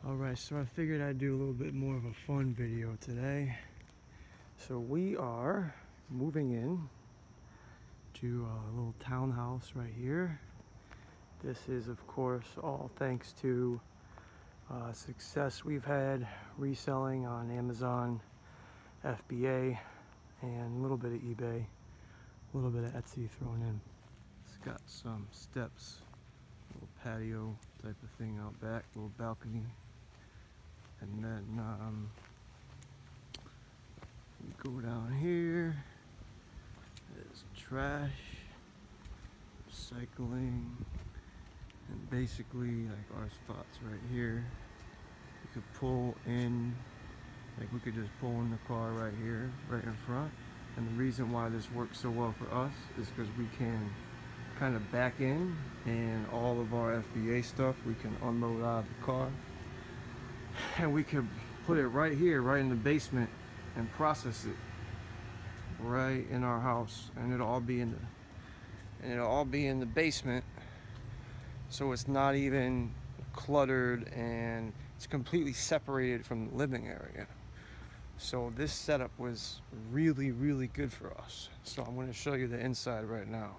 Alright, so I figured I'd do a little bit more of a fun video today. So we are moving in to a little townhouse right here. This is, of course, all thanks to success we've had reselling on Amazon, FBA, and a little bit of eBay, a little bit of Etsy thrown in. It's got some steps, a little patio type of thing out back, a little balcony. And then we go down here, there's trash, recycling, and basically like our spots right here. You could pull in, like we could just pull in the car right here, right in front. And the reason why this works so well for us is because we can kind of back in, and all of our FBA stuff we can unload out of the car. And we could put it right here, right in the basement, and process it right in our house, and it'll all be in the basement, so it's not even cluttered and it's completely separated from the living area. So this setup was really good for us. So I'm going to show you the inside right now.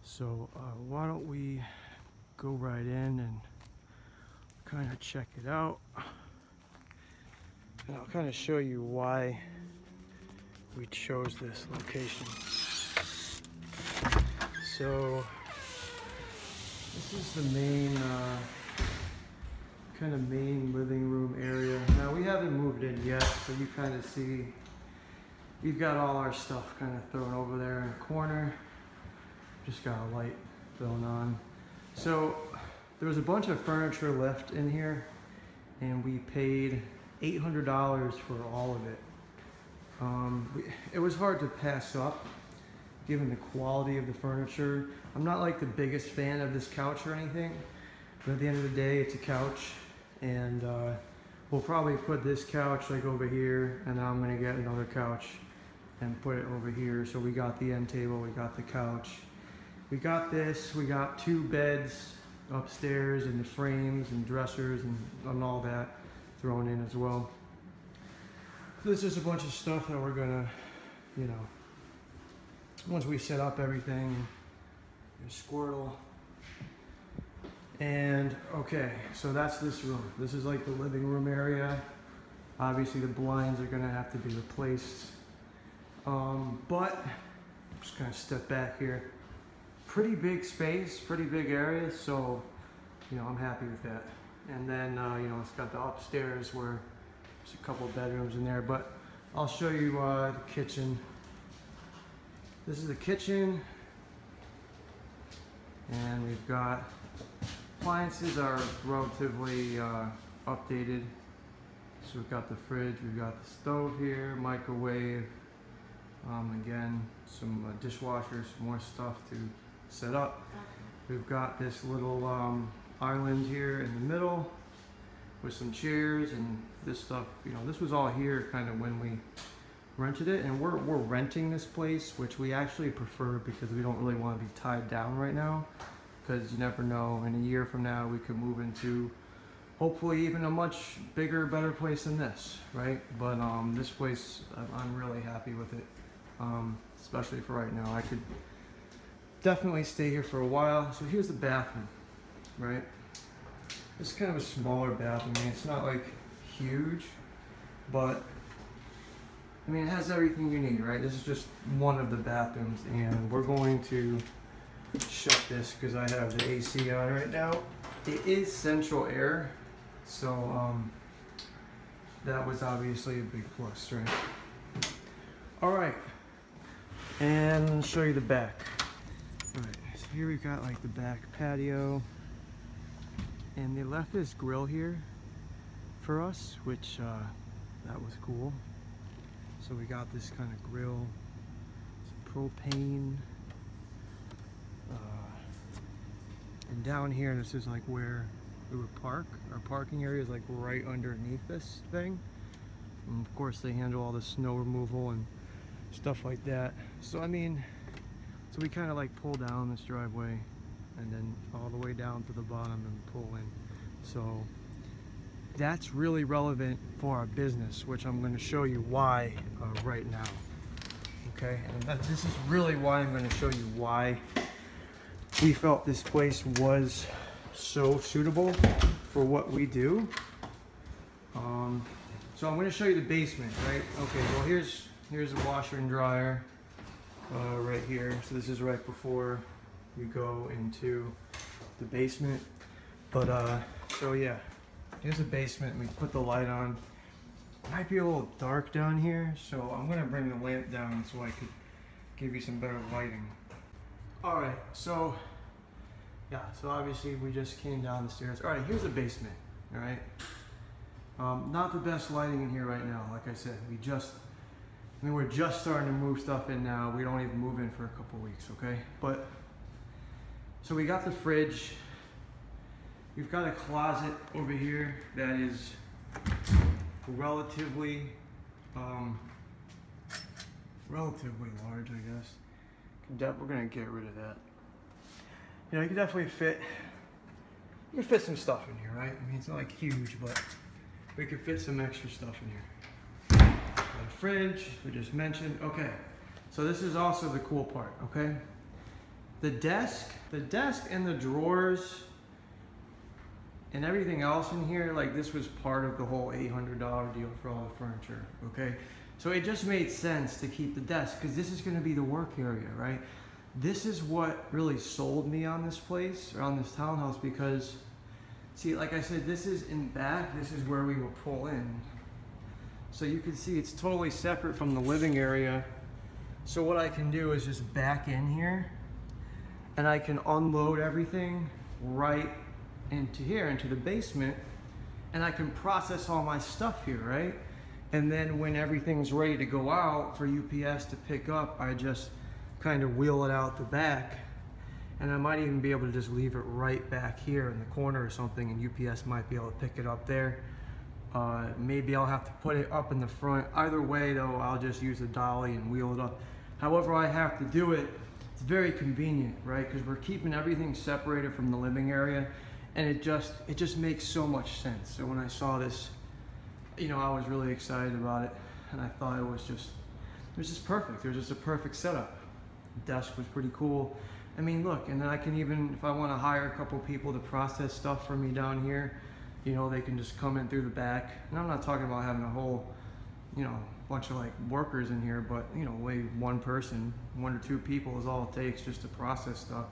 So why don't we go right in and kind of check it out, and I'll kind of show you why we chose this location. So this is the main kind of main living room area. Now we haven't moved in yet, so you kind of see we've got all our stuff kind of thrown over there in the corner. Just got a light going on. So there was a bunch of furniture left in here, and we paid $800 for all of it. It was hard to pass up given the quality of the furniture. I'm not like the biggest fan of this couch or anything, but at the end of the day, it's a couch, and we'll probably put this couch like over here, and then I'm gonna get another couch and put it over here. So we got the end table, we got the couch, we got this, we got 2 beds upstairs, and the frames and dressers and all that thrown in as well. So this is a bunch of stuff that we're gonna, you know, once we set up everything, Squirtle. And okay, so that's this room. This is like the living room area. Obviously the blinds are gonna have to be replaced. But I'm just gonna step back here. Pretty big space, pretty big area, so you know, I'm happy with that. And then you know, it's got the upstairs where there's a couple of bedrooms in there, but I'll show you the kitchen. This is the kitchen, and we've got appliances are relatively updated. So we've got the fridge, we've got the stove here, microwave, again some dishwashers, some more stuff to set up. We've got this little island here in the middle with some chairs and this stuff. You know, this was all here kind of when we rented it, and we're renting this place, which we actually prefer because we don't really want to be tied down right now, because you never know, in a year from now we could move into hopefully even a much bigger, better place than this, right? But this place, I'm really happy with it, especially for right now. I could definitely stay here for a while. So here's the bathroom, right? It's kind of a smaller bathroom. I mean, it's not like huge, but I mean, it has everything you need, right? This is just one of the bathrooms, and we're going to shut this because I have the AC on right now. It is central air, so that was obviously a big plus, right? All right, and I'll show you the back. All right, so here we've got like the back patio, and they left this grill here for us, which that was cool. So we got this kind of grill, some propane, and down here, this is like where we would park. Our parking area is like right underneath this thing, and of course they handle all the snow removal and stuff like that. So I mean, so we kind of like pull down this driveway and then all the way down to the bottom and pull in. So that's really relevant for our business, which I'm going to show you why right now. Okay, and this is really why I'm going to show you why we felt this place was so suitable for what we do. So I'm going to show you the basement, right? Okay, well here's a washer and dryer right here. So this is right before you go into the basement. But so yeah, here's the basement. We put the light on. It might be a little dark down here, so I'm going to bring the lamp down so I could give you some better lighting. All right, so yeah, so obviously we just came down the stairs. All right, here's the basement. All right. Not the best lighting in here right now. Like I said, we're just starting to move stuff in now. We don't even move in for a couple weeks, okay? But, so we got the fridge. We've got a closet over here that is relatively large, I guess. We're gonna get rid of that. You know, you can definitely fit some stuff in here, right? I mean, it's not like huge, but we could fit some extra stuff in here. The fridge, we just mentioned. Okay, so this is also the cool part, okay? The desk and the drawers and everything else in here, like this was part of the whole $800 deal for all the furniture, okay? So it just made sense to keep the desk because this is gonna be the work area, right? This is what really sold me on this place, or on this townhouse, because see, like I said, this is in back, this is where we will pull in. So you can see it's totally separate from the living area. So what I can do is just back in here and I can unload everything right into here, into the basement, and I can process all my stuff here, right? And then when everything's ready to go out for UPS to pick up, I just kind of wheel it out the back. And I might even be able to just leave it right back here in the corner or something, and UPS might be able to pick it up there. Maybe I'll have to put it up in the front. Either way though, I'll just use a dolly and wheel it up. However I have to do it, it's very convenient, right? Because we're keeping everything separated from the living area, and it just makes so much sense. So when I saw this, you know, I was really excited about it, and I thought it was just perfect. It was just a perfect setup. The desk was pretty cool. I mean, look, and then I can even, if I want to hire a couple people to process stuff for me down here, you know, they can just come in through the back. And I'm not talking about having a whole, you know, bunch of like workers in here, but you know, one person, 1 or 2 people is all it takes just to process stuff.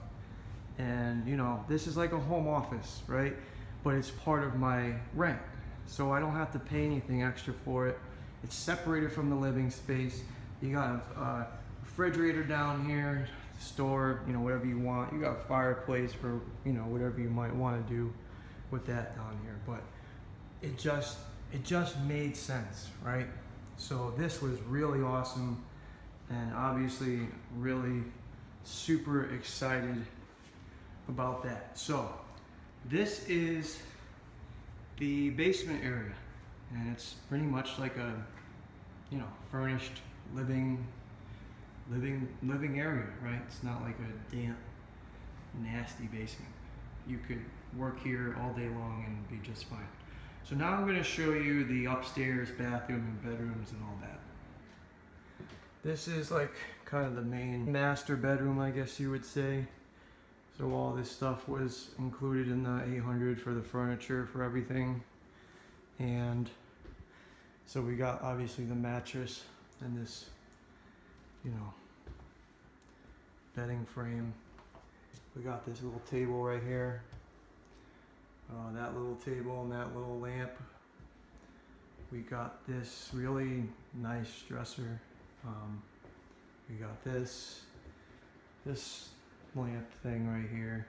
And you know, this is like a home office, right? But it's part of my rent, so I don't have to pay anything extra for it. It's separated from the living space. You got a refrigerator down here, store, you know, whatever you want. You got a fireplace for, you know, whatever you might want to do with that down here. But it just made sense, right? So this was really awesome, and obviously really super excited about that. So this is the basement area, and it's pretty much like a, you know, furnished living area, right? It's not like a damp, nasty basement. You could work here all day long and be just fine. So now I'm going to show you the upstairs bathroom and bedrooms and all that. This is like kind of the main master bedroom, I guess you would say. So all this stuff was included in the 800 for the furniture, for everything. And so we got obviously the mattress and this, you know, bedding frame. We got this little table right here. That little table and that little lamp. We got this really nice dresser. We got this lamp thing right here.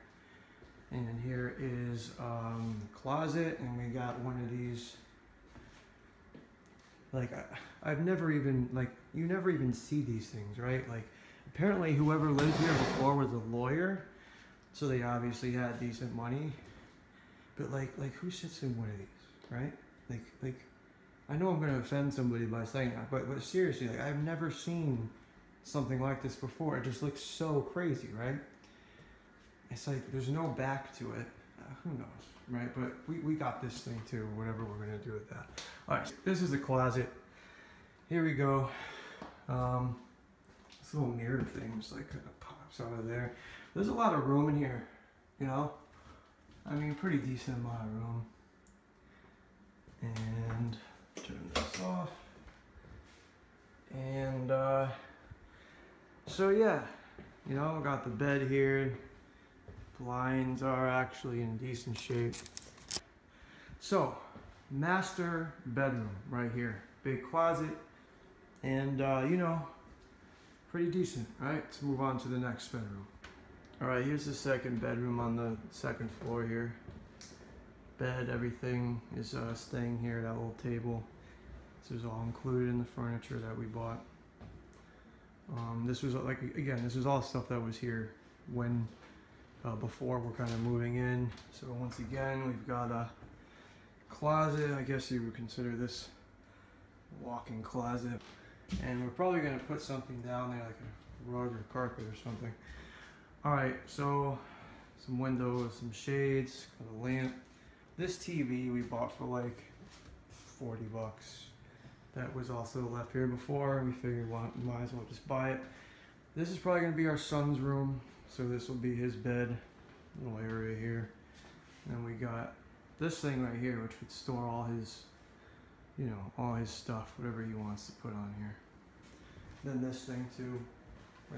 And here is closet, and we got one of these. Like I've never even, like, you never even see these things, right? Like apparently whoever lived here before was a lawyer, so they obviously had decent money. But like who sits in one of these, right? Like I know I'm gonna offend somebody by saying that, but seriously, like I've never seen something like this before. It just looks so crazy, right? It's like there's no back to it. Who knows, right? But we got this thing too, whatever we're gonna do with that. All right, this is the closet. Here we go. This little mirror thing just like kind of pops out of there. There's a lot of room in here, you know? I mean, pretty decent amount of room. And turn this off. And so yeah, you know, got the bed here. Blinds are actually in decent shape. So, master bedroom right here. Big closet, and you know, pretty decent, right? Let's move on to the next bedroom. All right, here's the second bedroom on the second floor here. Bed, everything is staying here, that little table. This is all included in the furniture that we bought. This was like, again, this is all stuff that was here when before we're kind of moving in. So once again, we've got a closet. I guess you would consider this a walk-in closet. And we're probably going to put something down there, like a rug or carpet or something. All right, so some windows, some shades, got a lamp. This TV we bought for like 40 bucks. That was also left here before. We figured, well, we might as well just buy it. This is probably going to be our son's room. So this will be his bed, little area here. And then we got this thing right here, which would store all his, you know, all his stuff, whatever he wants to put on here. Then this thing too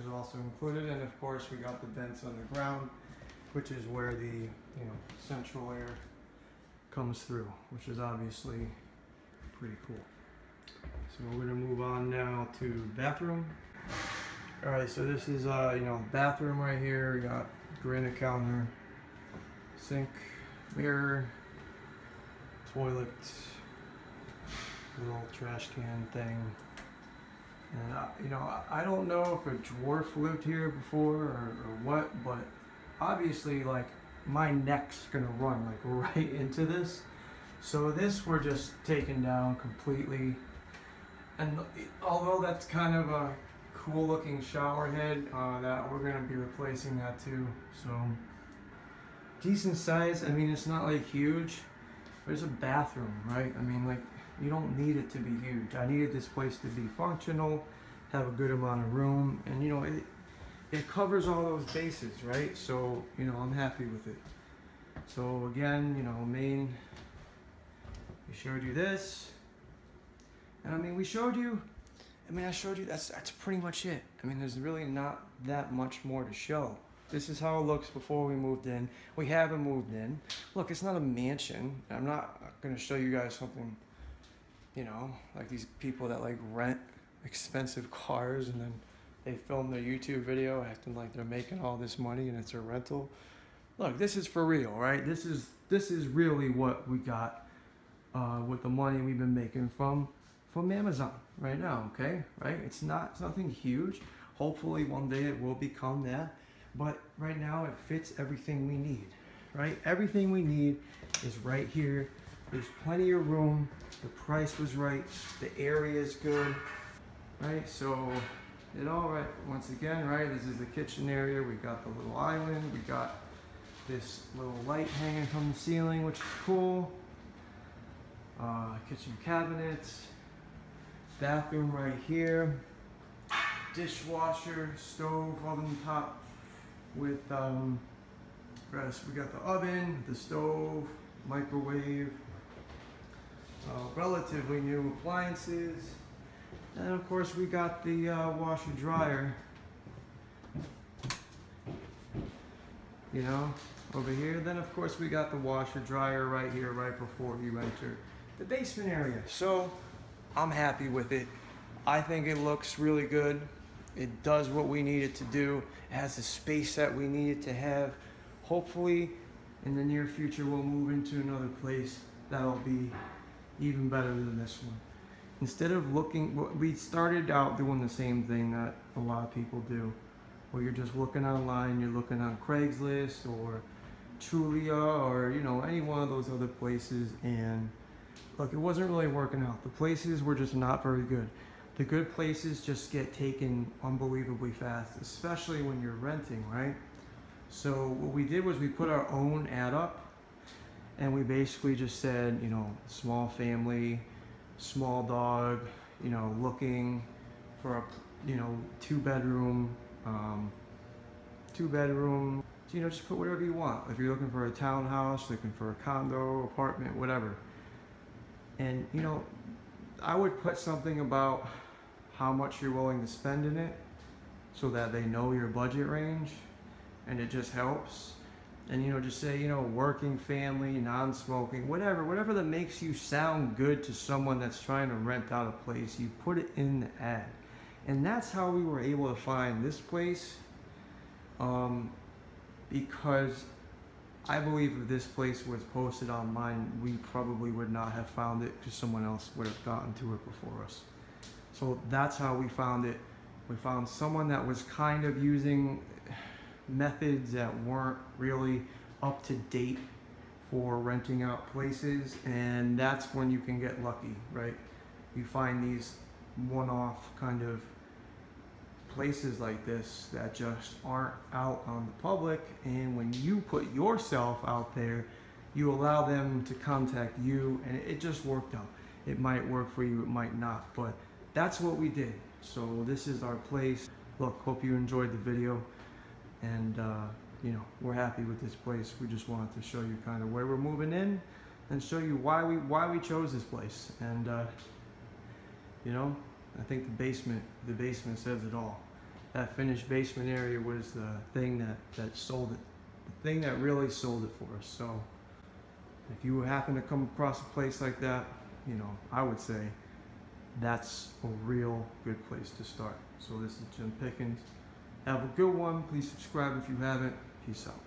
is also included. And of course we got the vents on the ground, which is where the, you know, central air comes through, which is obviously pretty cool. So we're gonna move on now to bathroom. All right, so this is, you know, bathroom right here. We got granite counter, sink, mirror, toilet, little trash can thing. And, you know, I don't know if a dwarf lived here before or what, but obviously, like, my neck's gonna run, like, right into this. So this we're just taking down completely. And although that's kind of a cool looking shower head, that we're gonna be replacing that too. So decent size. I mean, it's not like huge, but it's a bathroom, right? I mean, like, you don't need it to be huge. I needed this place to be functional, have a good amount of room, and you know, it covers all those bases, right? So, you know, I'm happy with it. So again, you know, main, we showed you this, and I mean, I showed you, that's pretty much it. I mean, there's really not that much more to show. This is how it looks before we moved in. We haven't moved in. Look, it's not a mansion. I'm not gonna show you guys something, you know, like these people that like rent expensive cars and then they film their YouTube video acting like they're making all this money and it's a rental. Look, this is for real, right? This is really what we got with the money we've been making from Amazon right now, okay? Right? It's nothing huge. Hopefully one day it will become that. But right now it fits everything we need, right? Everything we need is right here. There's plenty of room. The price was right. The area is good, right? So it all right. Once again, right? This is the kitchen area. We got the little island. We got this little light hanging from the ceiling, which is cool. Kitchen cabinets. Bathroom right here. Dishwasher, stove, oven top with we got the oven, the stove, microwave, relatively new appliances, and of course we got the washer dryer, you know, over here. Then of course we got the washer dryer right here, right before you enter the basement area. So I'm happy with it. I think it looks really good. It does what we need it to do. It has the space that we need it to have. Hopefully, in the near future, we'll move into another place that'll be even better than this one. Instead of we started out doing the same thing that a lot of people do, where you're just looking online, you're looking on Craigslist or Trulia or, you know, any one of those other places, and look, it wasn't really working out. The places were just not very good. The good places just get taken unbelievably fast, especially when you're renting, right? So what we did was we put our own ad up, And we basically just said, you know, small family, small dog, you know, looking for a, you know, two bedroom, you know, just put whatever you want. If you're looking for a townhouse, looking for a condo, apartment, whatever. And, you know, I would put something about how much you're willing to spend in it so that they know your budget range, and it just helps. And, you know, just say, you know, working family, non-smoking, whatever that makes you sound good to someone that's trying to rent out a place, you put it in the ad. And that's how we were able to find this place, because I believe if this place was posted online, we probably would not have found it because someone else would have gotten to it before us. So that's how we found it. We found someone that was kind of using methods that weren't really up to date for renting out places, and that's when you can get lucky, right? You find these one-off kind of places like this that just aren't out on the public, and when you put yourself out there, you allow them to contact you, and it just worked out. It might work for you, it might not, but that's what we did. So this is our place. Look, hope you enjoyed the video, and you know, we're happy with this place. We just wanted to show you kind of where we're moving in and show you why we chose this place. And you know, I think the basement says it all. That finished basement area was the thing that sold it, the thing that really sold it for us. So if you happen to come across a place like that, you know, I would say that's a real good place to start. So this is Jim Pickens. Have a good one. Please subscribe if you haven't. Peace out.